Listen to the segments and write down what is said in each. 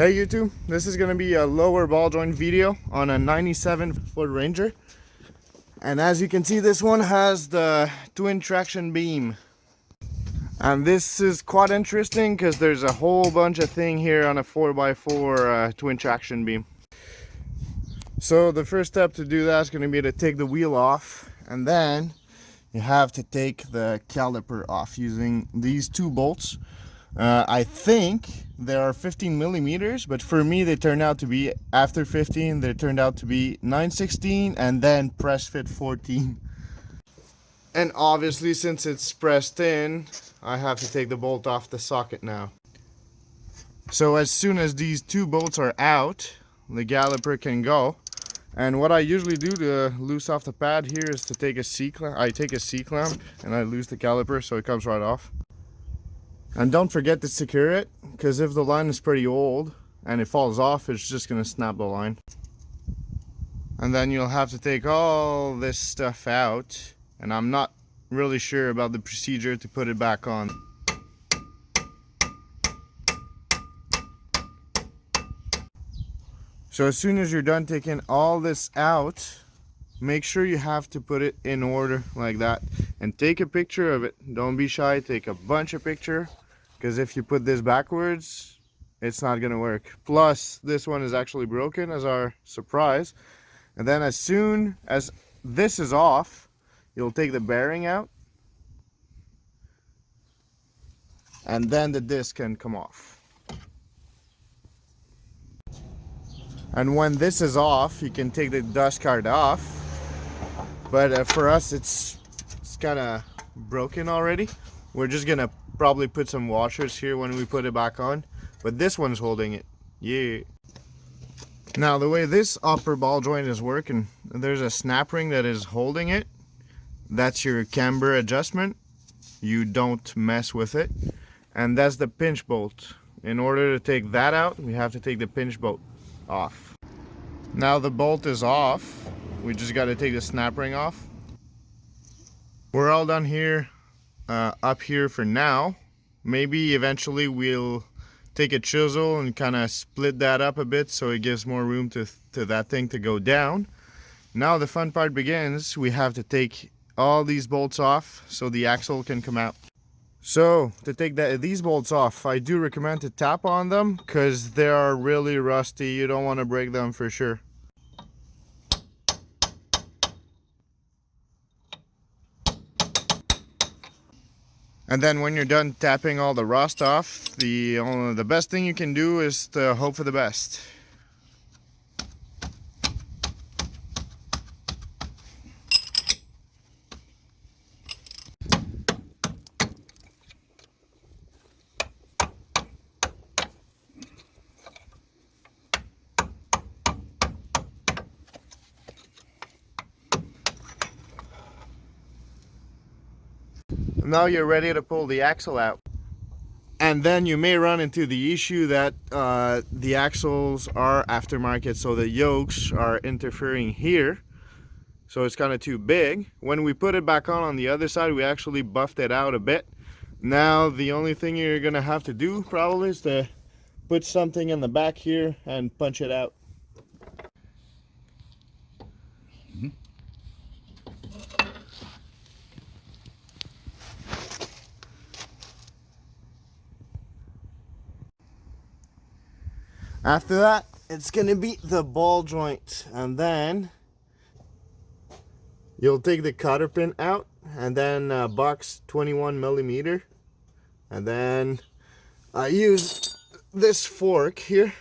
Hey YouTube, this is going to be a lower ball joint video on a 97 Ford Ranger. And as you can see, this one has the twin traction beam. And this is quite interesting because there's a whole bunch of thing here on a 4x4 twin traction beam. So the first step to do that is going to be to take the wheel off, and then you have to take the caliper off using these two bolts. I think they are 15 millimeters, but for me they turned out to be, after 15 they turned out to be 9/16 and then press fit 14. And obviously, since it's pressed in, I have to take the bolt off the socket now. So as soon as these two bolts are out, the caliper can go. And what I usually do to loose off the pad here is to take a C-clamp. I take a C-clamp and I loose the caliper so it comes right off. And don't forget to secure it, because if the line is pretty old and it falls off, it's just going to snap the line. And then you'll have to take all this stuff out, and I'm not really sure about the procedure to put it back on. So as soon as you're done taking all this out, make sure you have to put it in order like that, and take a picture of it. Don't be shy, take a bunch of pictures, because if you put this backwards, it's not gonna work. Plus, this one is actually broken as our surprise. And then as soon as this is off, you'll take the bearing out, and then the disc can come off. And when this is off, you can take the dust guard off. But for us, it's kind of broken already. We're just gonna probably put some washers here when we put it back on, but this one's holding it. Yeah. Now the way this upper ball joint is working, there's a snap ring that is holding it. That's your camber adjustment. You don't mess with it. And that's the pinch bolt. In order to take that out, we have to take the pinch bolt off. Now the bolt is off. We just got to take the snap ring off. We're all done here. Up here for now. Maybe eventually we'll take a chisel and kind of split that up a bit so it gives more room to that thing to go down. Now the fun part begins. We have to take all these bolts off so the axle can come out. So to take these bolts off, I do recommend to tap on them because they are really rusty. You don't want to break them for sure. And then when you're done tapping all the rust off, the best thing you can do is to hope for the best. Now you're ready to pull the axle out. And then you may run into the issue that the axles are aftermarket, so the yokes are interfering here. So it's kind of too big. When we put it back on the other side, we actually buffed it out a bit. Now the only thing you're gonna have to do probably is to put something in the back here and punch it out. After that, it's gonna be the ball joint, and then you'll take the cotter pin out, and then box 21 millimeter, and then I use this fork here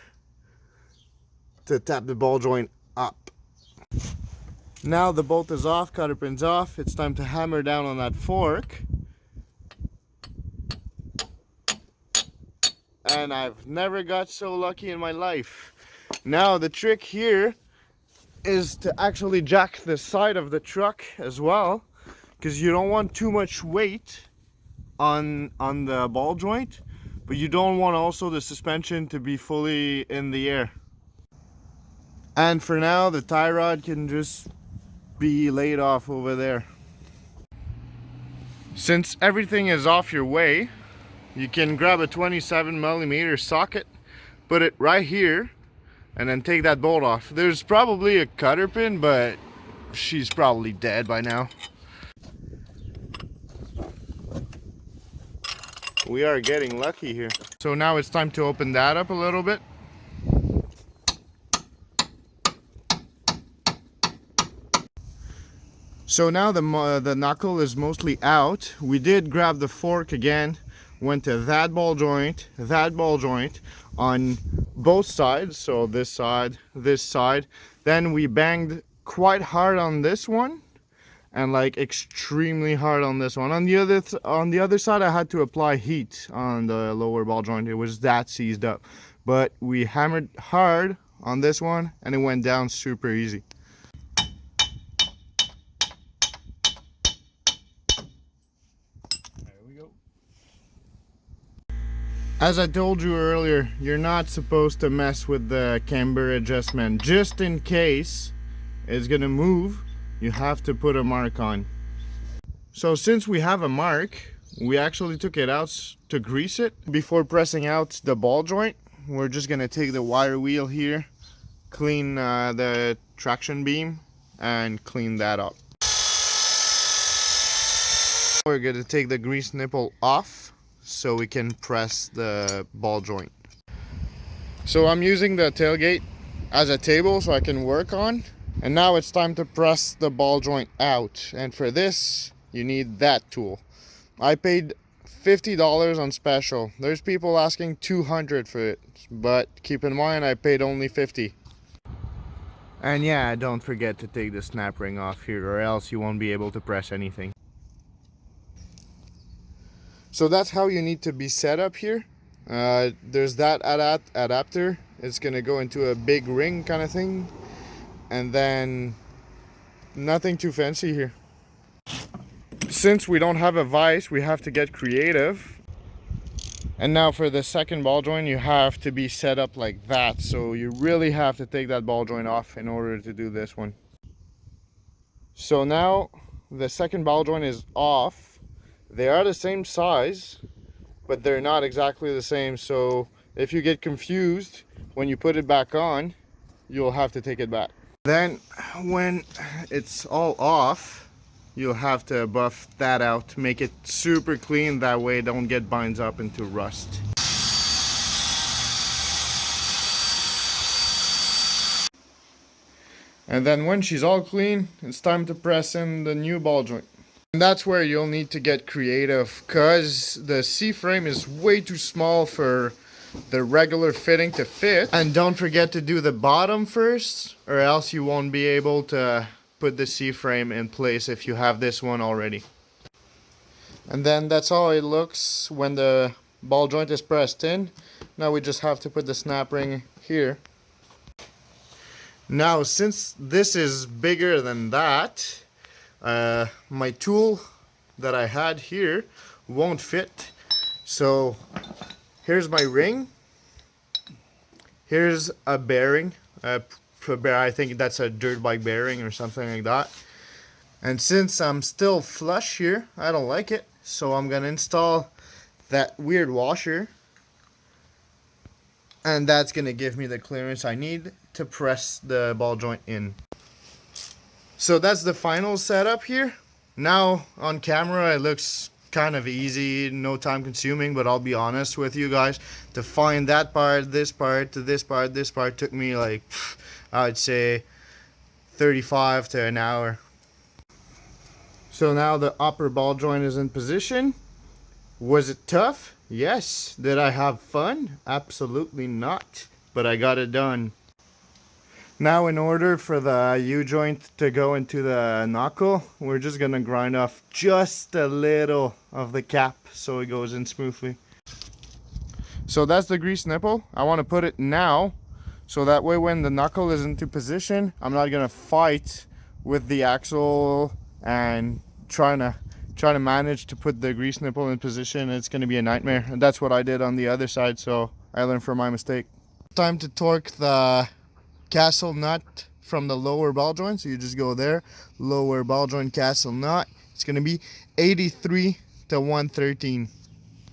to tap the ball joint up. Now the bolt is off, cotter pin's off. It's time to hammer down on that fork. And I've never got so lucky in my life. Now the trick here is to actually jack the side of the truck as well, because you don't want too much weight on the ball joint, but you don't want also the suspension to be fully in the air. And for now, the tie rod can just be laid off over there. Since everything is off your way, you can grab a 27 millimeter socket, put it right here, and then take that bolt off. There's probably a cutter pin, but she's probably dead by now. We are getting lucky here. So now it's time to open that up a little bit. So now the knuckle is mostly out. We did grab the fork again, went to that ball joint on both sides. So this side. Then we banged quite hard on this one, and like extremely hard on this one. On the other side, I had to apply heat on the lower ball joint. It was that seized up, but we hammered hard on this one, and it went down super easy. As I told you earlier, you're not supposed to mess with the camber adjustment. Just in case it's gonna move, you have to put a mark on. So since we have a mark, we actually took it out to grease it. Before pressing out the ball joint, we're just gonna take the wire wheel here, clean the traction beam, and clean that up. We're gonna take the grease nipple off so we can press the ball joint. So I'm using the tailgate as a table so I can work on, and now it's time to press the ball joint out, and for this you need that tool. I paid $50 on special. There's people asking $200 for it, but keep in mind I paid only $50. And yeah, don't forget to take the snap ring off here, or else you won't be able to press anything. So that's how you need to be set up here. There's that adapter. It's gonna go into a big ring kind of thing, and then nothing too fancy here. Since we don't have a vise, we have to get creative. And now for the second ball joint, you have to be set up like that. So you really have to take that ball joint off in order to do this one. So now the second ball joint is off. They are the same size, but they're not exactly the same. So if you get confused when you put it back on, you'll have to take it back. Then when it's all off, you'll have to buff that out, make it super clean, that way it don't get binds up into rust. And then when she's all clean, it's time to press in the new ball joint. And that's where you'll need to get creative, because the C-frame is way too small for the regular fitting to fit. And don't forget to do the bottom first, or else you won't be able to put the C-frame in place if you have this one already. And then that's how it looks when the ball joint is pressed in. Now we just have to put the snap ring here. Now since this is bigger than that, my tool that I had here won't fit. So here's my ring, here's a bearing, I think that's a dirt bike bearing or something like that. And since I'm still flush here, I don't like it, so I'm gonna install that weird washer, and that's gonna give me the clearance I need to press the ball joint in. So that's the final setup here. Now on camera it looks kind of easy, no time consuming, but I'll be honest with you guys, to find that part, this part, to this part, this part took me like, I would say 35 to an hour. So now the upper ball joint is in position. Was it tough? Yes. Did I have fun? Absolutely not, but I got it done. Now in order for the U-joint to go into the knuckle, we're just gonna grind off just a little of the cap so it goes in smoothly. So that's the grease nipple. I want to put it now, so that way when the knuckle is into position, I'm not gonna fight with the axle and trying to manage to put the grease nipple in position. It's gonna be a nightmare, and that's what I did on the other side, so I learned from my mistake. Time to torque the castle nut from the lower ball joint. So you just go there, lower ball joint castle nut. It's gonna be 83 to 113.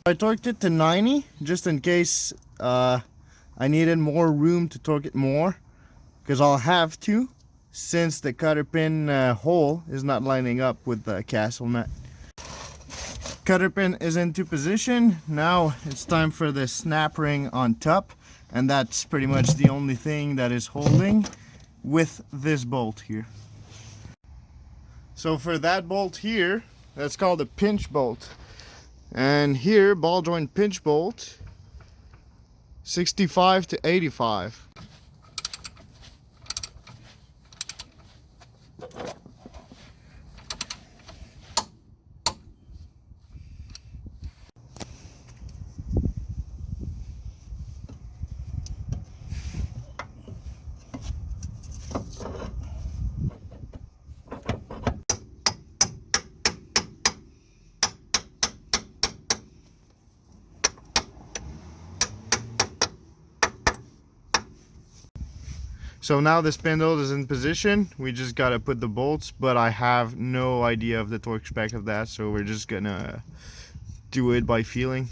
I torqued it to 90 just in case I needed more room to torque it more, because I'll have to, since the cutter pin hole is not lining up with the castle nut. Cutter pin is into position. Now it's time for the snap ring on top, and that's pretty much the only thing that is holding with this bolt here. So for that bolt here, that's called a pinch bolt. And here, ball joint pinch bolt, 65 to 85. So now the spindle is in position. We just gotta put the bolts, but I have no idea of the torque spec of that, so we're just gonna do it by feeling.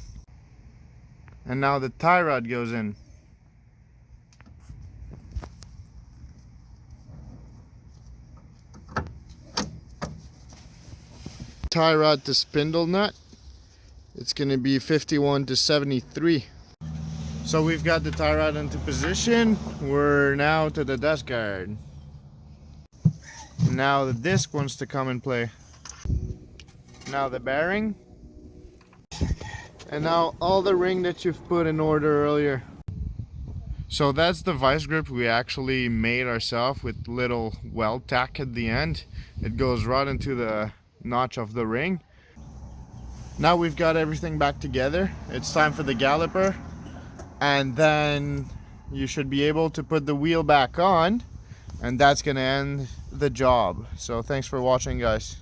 And now the tie rod goes in. Tie rod to spindle nut, it's gonna be 51 to 73. So we've got the tie rod into position. We're now to the dust guard. Now the disc wants to come and play. Now the bearing. And now all the ring that you've put in order earlier. So that's the vice grip we actually made ourselves with little weld tack at the end. It goes right into the notch of the ring. Now we've got everything back together. It's time for the galloper. And then you should be able to put the wheel back on, and that's gonna end the job. So thanks for watching, guys.